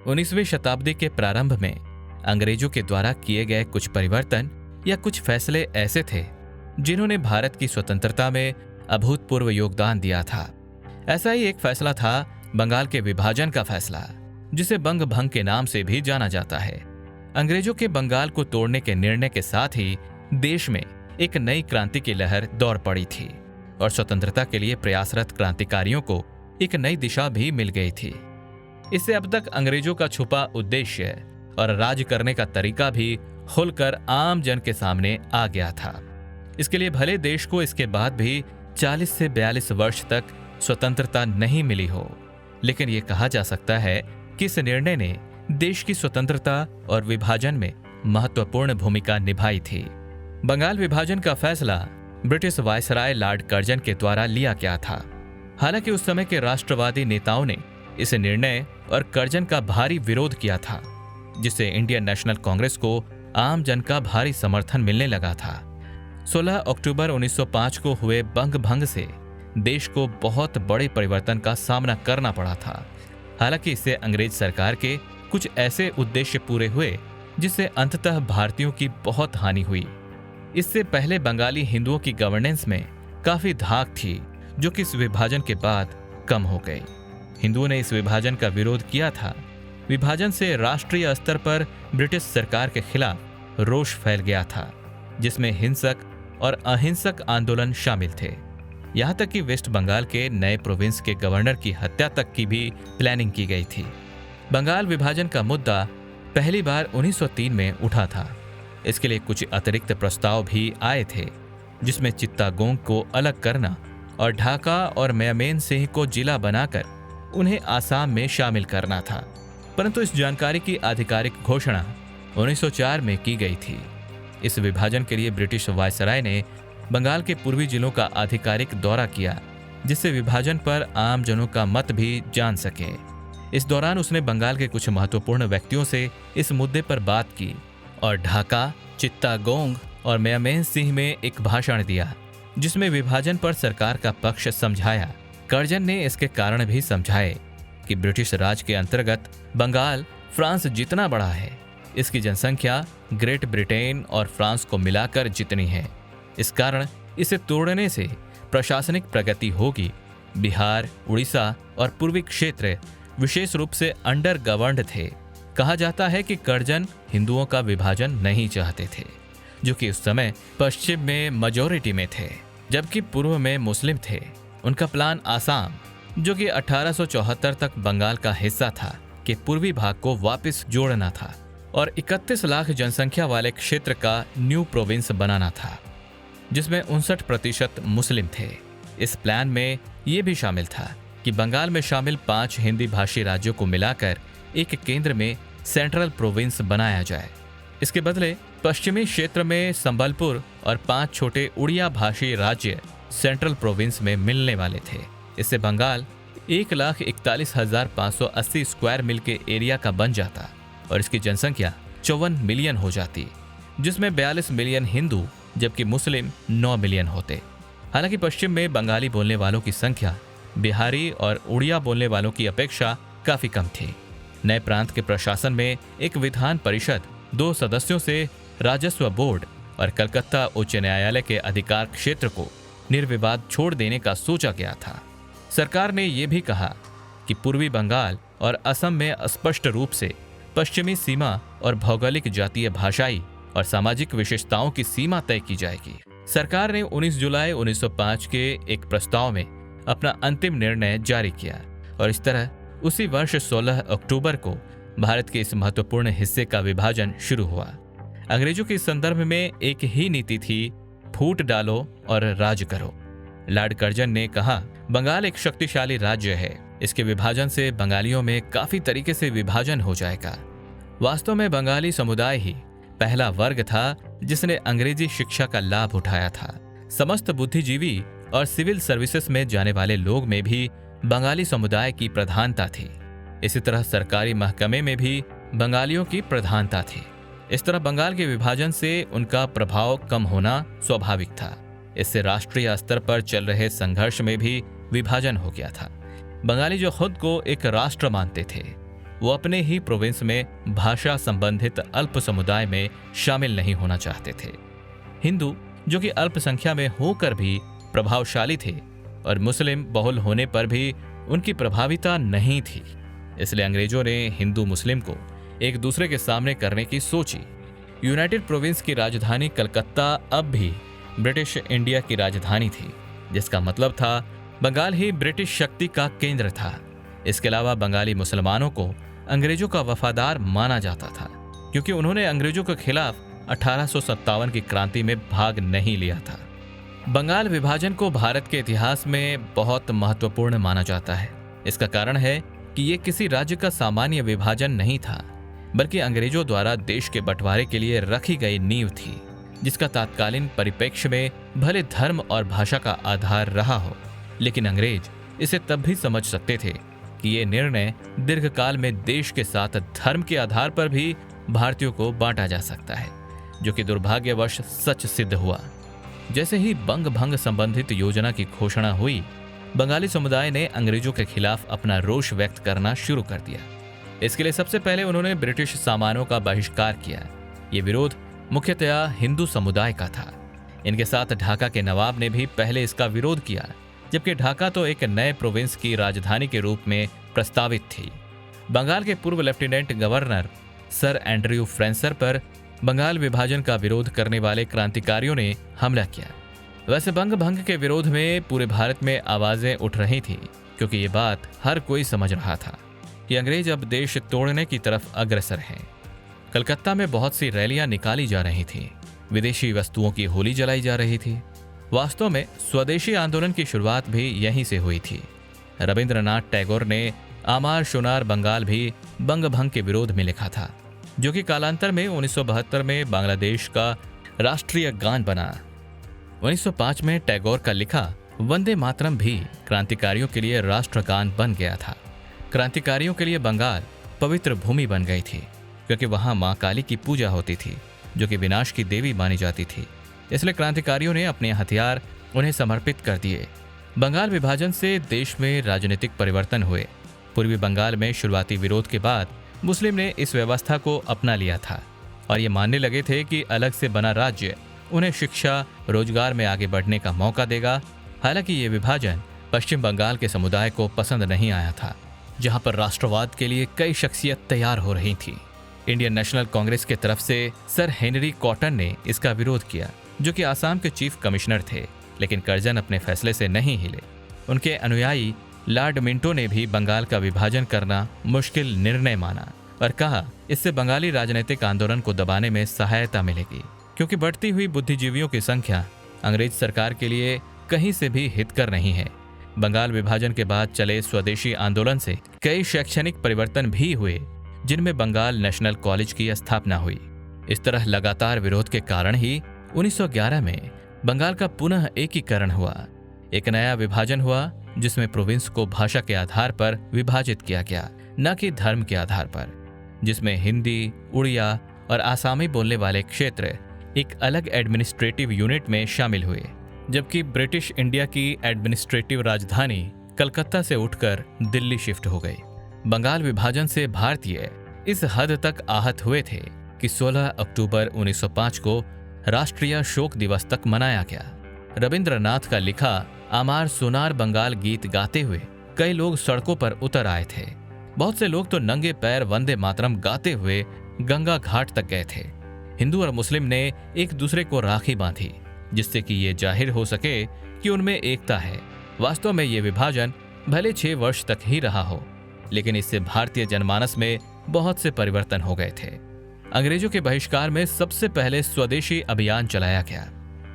19वीं शताब्दी के प्रारंभ में अंग्रेजों के द्वारा किए गए कुछ परिवर्तन या कुछ फैसले ऐसे थे जिन्होंने भारत की स्वतंत्रता में अभूतपूर्व योगदान दिया था। ऐसा ही एक फैसला था बंगाल के विभाजन का फैसला, जिसे बंग भंग के नाम से भी जाना जाता है। अंग्रेजों के बंगाल को तोड़ने के निर्णय के साथ ही देश में एक नई क्रांति की लहर दौड़ पड़ी थी और स्वतंत्रता के लिए प्रयासरत क्रांतिकारियों को एक नई दिशा भी मिल गई थी। इससे अब तक अंग्रेजों का छुपा उद्देश्य और राज करने का तरीका भी खुलकर आम जन के सामने आ गया था। इसके लिए भले देश को इसके बाद भी 40 से 42 वर्ष तक स्वतंत्रता नहीं मिली हो, लेकिन यह कहा जा सकता है कि इस निर्णय ने देश की स्वतंत्रता और विभाजन में महत्वपूर्ण भूमिका निभाई थी। बंगाल विभाजन का फैसला ब्रिटिश वायसराय लॉर्ड कर्जन के द्वारा लिया गया था। हालांकि उस समय के राष्ट्रवादी नेताओं ने इस निर्णय और कर्जन का भारी विरोध किया था, जिससे इंडियन नेशनल कांग्रेस को आम जन का भारी समर्थन मिलने लगा था। 16 अक्टूबर 1905 को हुए बंग भंग से देश को बहुत बड़े परिवर्तन का सामना करना पड़ा था। हालांकि इससे अंग्रेज सरकार के कुछ ऐसे उद्देश्य पूरे हुए जिससे अंततः भारतीयों की बहुत हानि हुई। इससे पहले बंगाली हिंदुओं की गवर्नेंस में काफी धाक थी, जो कि इस विभाजन के बाद कम हो गई। हिंदुओं ने इस विभाजन का विरोध किया था। विभाजन से राष्ट्रीय स्तर पर ब्रिटिश सरकार के खिलाफ रोष फैल गया था, जिसमें हिंसक और अहिंसक आंदोलन शामिल थे। यहां तक कि वेस्ट बंगाल के नए प्रोविंस के गवर्नर की हत्या तक की भी प्लानिंग की गई थी। बंगाल विभाजन का मुद्दा पहली बार 1903 में उठा था। इसके लिए कुछ अतिरिक्त प्रस्ताव भी आए थे, जिसमें चित्तागोंग को अलग करना और ढाका और म्यामेन सिंह को जिला बनाकर उन्हें आसाम में शामिल करना था। परंतु इस जानकारी की आधिकारिक घोषणा 1904 में की गई थी। इस विभाजन के लिए ब्रिटिश वायसराय ने बंगाल के पूर्वी जिलों का आधिकारिक दौरा किया, जिससे विभाजन पर आम जनों का मत भी जान सके। इस दौरान उसने बंगाल के कुछ महत्वपूर्ण व्यक्तियों से इस मुद्दे पर बात की और ढाका, चित्तागोंग और म्यामेन सिंह में एक भाषण दिया, जिसमें विभाजन पर सरकार का पक्ष समझाया। कर्जन ने इसके कारण भी समझाए कि ब्रिटिश राज के अंतर्गत बंगाल फ्रांस जितना बड़ा है, इसकी जनसंख्या ग्रेट ब्रिटेन और फ्रांस को मिलाकर जितनी है। इस कारण इसे तोड़ने से प्रशासनिक प्रगति होगी। बिहार, उड़ीसा और पूर्वी क्षेत्र विशेष रूप से अंडर गवर्नड थे। कहा जाता है कि कर्जन हिंदुओं का विभाजन नहीं चाहते थे, जो कि उस समय पश्चिम में मेजॉरिटी में थे, जबकि पूर्व में मुस्लिम थे। उनका प्लान आसाम, जो कि 1874 तक बंगाल का हिस्सा था, के पूर्वी भाग को वापस जोड़ना था और 31 लाख जनसंख्या वाले क्षेत्र का न्यू प्रोविंस बनाना था, जिसमें 59% मुस्लिम थे। इस प्लान में यह भी शामिल था कि बंगाल में शामिल 5 हिंदी भाषी राज्यों को मिलाकर एक केंद्र में सेंट्रल प्रोविंस बनाया जाए। इसके बदले पश्चिमी क्षेत्र में संबलपुर और 5 छोटे उड़िया भाषी राज्य सेंट्रल प्रोविंस में मिलने वाले थे। इससे बंगाल 1,41,580 स्क्वायर मील के एरिया का बन जाता और इसकी जनसंख्या 54 मिलियन हो जाती, जिसमें 42 मिलियन हिंदू जबकि मुस्लिम 9 मिलियन होते। हालांकि पश्चिम में बंगाली बोलने वालों की संख्या बिहारी और उड़िया बोलने वालों की अपेक्षा काफी कम थी। नए प्रांत के प्रशासन में एक विधान परिषद, 2 सदस्यों से राजस्व बोर्ड और कलकत्ता उच्च न्यायालय के अधिकार क्षेत्र को निर्विवाद छोड़ देने का सोचा गया था। सरकार ने यह भी कहा कि पूर्वी बंगाल और असम में स्पष्ट रूप से पश्चिमी सीमा और भौगोलिक जातीय भाषाई और सामाजिक विशेषताओं की सीमा तय की जाएगी। सरकार ने 19 जुलाई 1905 के एक प्रस्ताव में अपना अंतिम निर्णय जारी किया और इस तरह उसी वर्ष 16 अक्टूबर को भारत के इस महत्वपूर्ण हिस्से का विभाजन शुरू हुआ। अंग्रेजों के संदर्भ में एक ही नीति थी, फूट डालो और राज करो। लॉर्ड कर्जन ने कहा, बंगाल एक शक्तिशाली राज्य है, इसके विभाजन से बंगालियों में काफी तरीके से विभाजन हो जाएगा। वास्तव में बंगाली समुदाय ही पहला वर्ग था जिसने अंग्रेजी शिक्षा का लाभ उठाया था। समस्त बुद्धिजीवी और सिविल सर्विसेज में जाने वाले लोग में भी बंगाली समुदाय की प्रधानता थी। इसी तरह सरकारी महकमे में भी बंगालियों की प्रधानता थी। इस तरह बंगाल के विभाजन से उनका प्रभाव कम होना स्वाभाविक था। इससे राष्ट्रीय स्तर पर चल रहे संघर्ष में भी विभाजन हो गया था। बंगाली जो खुद को एक राष्ट्र मानते थे, वो अपने ही प्रोविंस में भाषा संबंधित अल्प समुदाय में शामिल नहीं होना चाहते थे। हिंदू, जो कि अल्पसंख्या में होकर भी प्रभावशाली थे, और मुस्लिम बहुल होने पर भी उनकी प्रभाविता नहीं थी। इसलिए अंग्रेजों ने हिंदू मुस्लिम को एक दूसरे के सामने करने की सोची। यूनाइटेड प्रोविंस की राजधानी कलकत्ता अब भी ब्रिटिश इंडिया की राजधानी थी, जिसका मतलब था बंगाल ही ब्रिटिश शक्ति का केंद्र था। इसके अलावा बंगाली मुसलमानों को अंग्रेजों का वफादार माना जाता था, क्योंकि उन्होंने अंग्रेजों के खिलाफ 1857 की क्रांति में भाग नहीं लिया था। बंगाल विभाजन को भारत के इतिहास में बहुत महत्वपूर्ण माना जाता है। इसका कारण है कि ये किसी राज्य का सामान्य विभाजन नहीं था, बल्कि अंग्रेजों द्वारा देश के बंटवारे के लिए रखी गई नींव थी, जिसका तात्कालीन परिप्रेक्ष्य में भले धर्म और भाषा का आधार रहा हो, लेकिन अंग्रेज इसे तब भी समझ सकते थे कि ये निर्णय दीर्घकाल में देश के साथ धर्म के आधार पर भी भारतीयों को बांटा जा सकता है, जो कि दुर्भाग्यवश सच सिद्ध हुआ। जैसे ही बंग भंग संबंधित योजना की घोषणा हुई, बंगाली समुदाय ने अंग्रेजों के खिलाफ अपना रोष व्यक्त करना शुरू कर दिया। इसके लिए सबसे पहले उन्होंने ब्रिटिश सामानों का बहिष्कार किया। ये विरोध मुख्यतया हिंदू समुदाय का था। इनके साथ ढाका के नवाब ने भी पहले इसका विरोध किया, जबकि ढाका तो एक नए प्रोविंस की राजधानी के रूप में प्रस्तावित थी। बंगाल के पूर्व लेफ्टिनेंट गवर्नर सर एंड्रयू फ्रेंसर पर बंगाल विभाजन का विरोध करने वाले क्रांतिकारियों ने हमला किया। वैसे बंग भंग के विरोध में पूरे भारत में आवाजें उठ रही थी, क्योंकि ये बात हर कोई समझ रहा था कि अंग्रेज अब देश तोड़ने की तरफ अग्रसर हैं। कलकत्ता में बहुत सी रैलियां निकाली जा रही थीं, विदेशी वस्तुओं की होली जलाई जा रही थी। वास्तव में स्वदेशी आंदोलन की शुरुआत भी यहीं से हुई थी। रविंद्रनाथ टैगोर ने आमार सोनार बंगाल भी बंग भंग के विरोध में लिखा था, जो कि कालांतर में 1972 में बांग्लादेश का राष्ट्रीय गान बना। 1905 में टैगोर का लिखा वंदे मातरम भी क्रांतिकारियों के लिए राष्ट्रगान बन गया था। क्रांतिकारियों के लिए बंगाल पवित्र भूमि बन गई थी, क्योंकि वहां मां काली की पूजा होती थी, जो कि विनाश की देवी मानी जाती थी। इसलिए क्रांतिकारियों ने अपने हथियार उन्हें समर्पित कर दिए। बंगाल विभाजन से देश में राजनीतिक परिवर्तन हुए। पूर्वी बंगाल में शुरुआती विरोध के बाद मुस्लिम ने इस व्यवस्था को अपना लिया था और ये मानने लगे थे कि अलग से बना राज्य उन्हें शिक्षा, रोजगार में आगे बढ़ने का मौका देगा। हालांकि ये विभाजन पश्चिम बंगाल के समुदाय को पसंद नहीं आया था, जहां पर राष्ट्रवाद के लिए कई शख्सियत तैयार हो रही थी। इंडियन नेशनल कांग्रेस के तरफ से सर हेनरी कॉटन ने इसका विरोध किया, जो कि आसाम के चीफ कमिश्नर थे, लेकिन कर्जन अपने फैसले से नहीं हिले। उनके अनुयायी लॉर्ड मिंटो ने भी बंगाल का विभाजन करना मुश्किल निर्णय माना और कहा इससे बंगाली राजनीतिक आंदोलन को दबाने में सहायता मिलेगी, क्योंकि बढ़ती हुई बुद्धिजीवियों की संख्या अंग्रेज सरकार के लिए कहीं से भी हितकर नहीं है। बंगाल विभाजन के बाद चले स्वदेशी आंदोलन से कई शैक्षणिक परिवर्तन भी हुए, जिनमें बंगाल नेशनल कॉलेज की स्थापना हुई। इस तरह लगातार विरोध के कारण ही 1911 में बंगाल का पुनः एकीकरण हुआ। एक नया विभाजन हुआ, जिसमें प्रोविंस को भाषा के आधार पर विभाजित किया गया, न कि धर्म के आधार पर, जिसमें हिंदी, उड़िया और आसामी बोलने वाले क्षेत्र एक अलग एडमिनिस्ट्रेटिव यूनिट में शामिल हुए, जबकि ब्रिटिश इंडिया की एडमिनिस्ट्रेटिव राजधानी कलकत्ता से उठकर दिल्ली शिफ्ट हो गई। बंगाल विभाजन से भारतीय इस हद तक आहत हुए थे कि 16 अक्टूबर 1905 को राष्ट्रीय शोक दिवस तक मनाया गया। रविंद्रनाथ का लिखा आमार सोनार बंगाल गीत गाते हुए कई लोग सड़कों पर उतर आए थे। बहुत से लोग तो नंगे पैर वंदे मातरम गाते हुए गंगा घाट तक गए थे। हिंदू और मुस्लिम ने एक दूसरे को राखी बांधी, जिससे कि ये जाहिर हो सके कि उनमें एकता है। वास्तव में ये विभाजन भले 6 वर्ष तक ही रहा हो, लेकिन इससे भारतीय जनमानस में बहुत से परिवर्तन हो गए थे। अंग्रेजों के बहिष्कार में सबसे पहले स्वदेशी अभियान चलाया गया,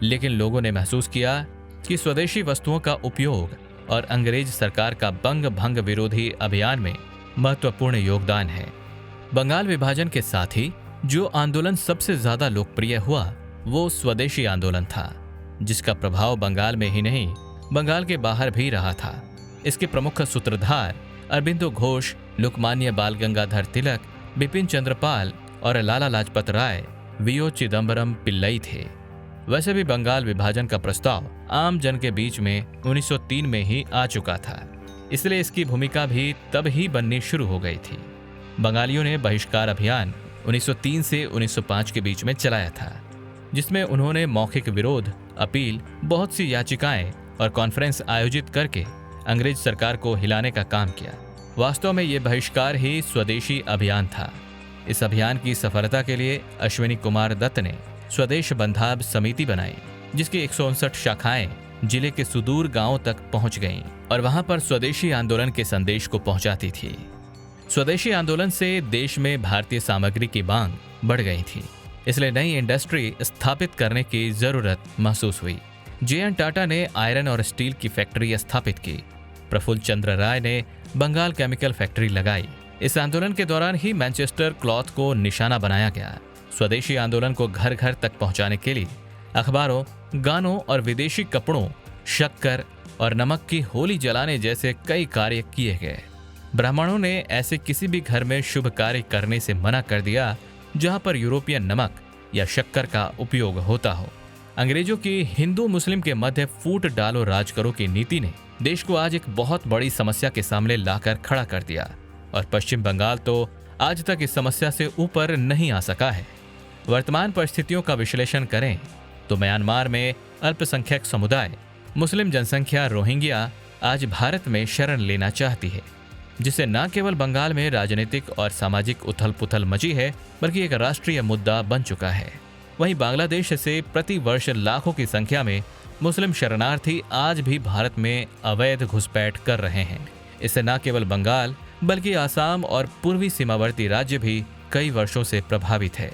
लेकिन लोगों ने महसूस किया कि स्वदेशी वस्तुओं का उपयोग और अंग्रेज सरकार का बंग भंग विरोधी अभियान में महत्वपूर्ण योगदान है। बंगाल विभाजन के साथ ही जो आंदोलन सबसे ज्यादा लोकप्रिय हुआ वो स्वदेशी आंदोलन था, जिसका प्रभाव बंगाल में ही नहीं बंगाल के बाहर भी रहा था। इसके प्रमुख सूत्रधार अरबिंदो घोष, लोकमान्य बाल गंगाधर तिलक, बिपिन चंद्र पाल और लाला लाजपत राय, वीओ चिदम्बरम पिल्लई थे। वैसे भी बंगाल विभाजन का प्रस्ताव आम जन के बीच में 1903 में ही आ चुका था, इसलिए इसकी भूमिका भी तब ही बननी शुरू हो गई थी। बंगालियों ने बहिष्कार अभियान 1903 से 1905 के बीच में चलाया था, जिसमें उन्होंने मौखिक विरोध, अपील, बहुत सी याचिकाएं और कॉन्फ्रेंस आयोजित करके अंग्रेज सरकार को हिलाने का काम किया। वास्तव में ये बहिष्कार ही स्वदेशी अभियान था। इस अभियान की सफलता के लिए अश्विनी कुमार दत्त ने स्वदेश बंधाब समिति बनाई, जिसकी 159 शाखाएं जिले के सुदूर गांवों तक पहुंच गईं और वहां पर स्वदेशी आंदोलन के संदेश को पहुंचाती थी। स्वदेशी आंदोलन से देश में भारतीय सामग्री की मांग बढ़ गई थी, इसलिए नई इंडस्ट्री स्थापित करने की जरूरत महसूस हुई। जे.एन. टाटा ने आयरन और स्टील की फैक्ट्री स्थापित की। प्रफुल्ल चंद्र राय ने बंगाल केमिकल फैक्ट्री लगाई। इस आंदोलन के दौरान ही मैनचेस्टर क्लॉथ को निशाना बनाया गया। स्वदेशी आंदोलन को घर घर तक पहुंचाने के लिए अखबारों, गानों और विदेशी कपड़ों, शक्कर और नमक की होली जलाने जैसे कई कार्य किए गए। ब्राह्मणों ने ऐसे किसी भी घर में शुभ कार्य करने से मना कर दिया जहां पर यूरोपियन नमक या शक्कर का उपयोग होता हो। अंग्रेजों की हिंदू मुस्लिम के मध्य फूट डालो राज करो की नीति ने देश को आज एक बहुत बड़ी समस्या के सामने लाकर खड़ा कर दिया और पश्चिम बंगाल तो आज तक इस समस्या से ऊपर नहीं आ सका है। वर्तमान परिस्थितियों का विश्लेषण करें तो म्यांमार में अल्पसंख्यक समुदाय मुस्लिम जनसंख्या रोहिंग्या आज भारत में शरण लेना चाहती है, जिससे न केवल बंगाल में राजनीतिक और सामाजिक उथल पुथल मची है, बल्कि एक राष्ट्रीय मुद्दा बन चुका है। वहीं बांग्लादेश से प्रति वर्ष लाखों की संख्या में मुस्लिम शरणार्थी आज भी भारत में अवैध घुसपैठ कर रहे हैं। इससे न केवल बंगाल बल्कि आसाम और पूर्वी सीमावर्ती राज्य भी कई वर्षों से प्रभावित है।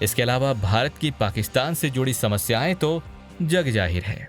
इसके अलावा भारत की पाकिस्तान से जुड़ी समस्याएं तो जग जाहिर है।